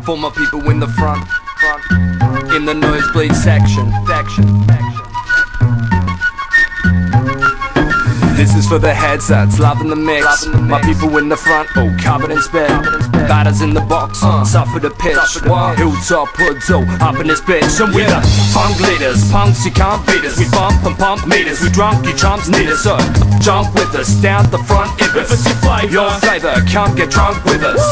For my people in the front, in the nosebleed section. This is for the heads that's loving the mix. My people in the front, oh, covered in spit. Batters in the box, suffer the pitch. Hilltop hoods, oh, up in this bitch. And we the funk leaders, punks, you can't beat us. We bump and pump meters, we drunk, you chumps need us. So jump with us, down the front, if it's your flavor, come get drunk with us.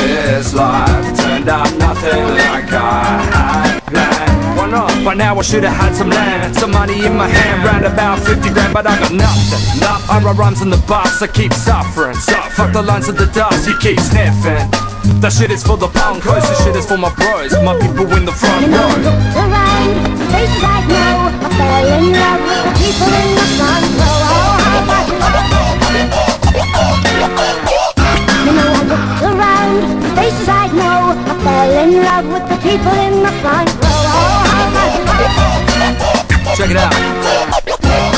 This life turned out nothing like I had planned. Why not? By now I should've had some land, some money in my hand, round about 50 grand, but I got nothing. I write rhymes on the bus, I keep suffering. Fuck the lines of the dust, you keep sniffing. That shit is for the punkos, this shit is for my bros, my people in the front row. Around, faces I know, I fell in love with the people in the front row. You know I looked around, faces I know, I fell in love with the people in the front row. Check it out.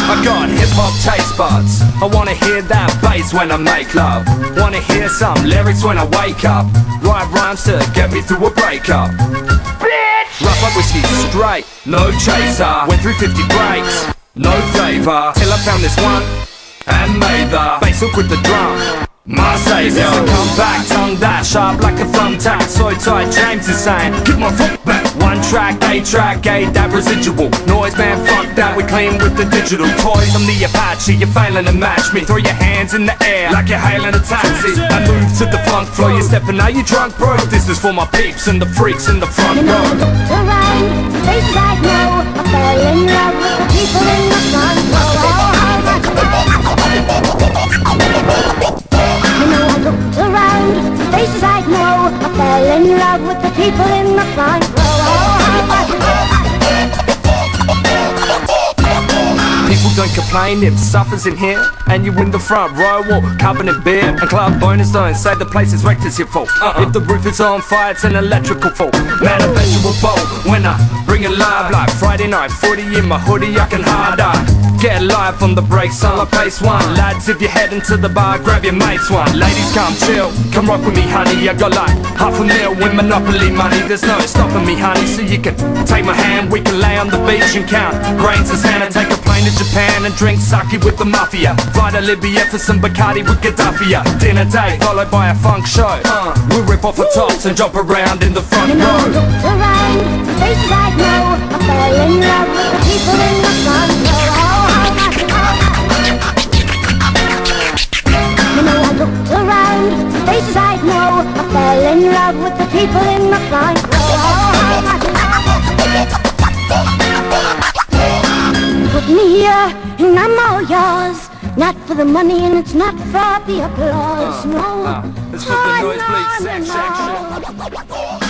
I got hip-hop taste buds. I wanna hear that bass when I make love. Wanna hear some lyrics when I wake up. Write rhymes to get me through a breakup. Bitch! Rough up whiskey straight, no chaser. Went through 50 breaks, no flavor. Till I found this one and made the bass hook with the drum. My savior, come back, tongue that sharp like a thumbtack. So tight, James is saying, give my foot back. One track, A-track, A, that residual noise, man, fuck that, we clean with the digital toys. I'm the Apache, you're failing to match me. Throw your hands in the air like you're hailing a taxi. I move to the funk flow, you're stepping out, you drunk, bro. This is for my peeps and the freaks in the front row. Around, faces I know, I fell in love with the people in the front row. You know I looked around, faces I know, I fell in love with the people in the front row. People don't complain if suffers in here and you in the front row or covered in beer. And club bonus don't say the place is wrecked, it's your fault. If the roof is on fire, it's an electrical fault. Man, a vegetable bowl when I bring it live like Friday night footy in my hoodie, I can hard eye. Get live on the breaks, on the pace one. Lads, if you're heading to the bar, grab your mates one. Ladies, come chill, come rock with me, honey. I got like $500,000 with Monopoly money. There's no stopping me, honey, so you can take my hand. We can lay on the beach and count grains of sand. Take a plane to Japan and drink sake with the mafia. Fly to Libya for some Bacardi with Gaddafi. Dinner date followed by a funk show. We'll rip off the tops and jump around in the front row. Around, faces I know, I fell in love with the people in the front row. You know I looked around, faces I know, I fell in love with the people in the front row. Put me here and I'm all yours. Not for the money and it's not for the applause, no. It's for the nosebleed section.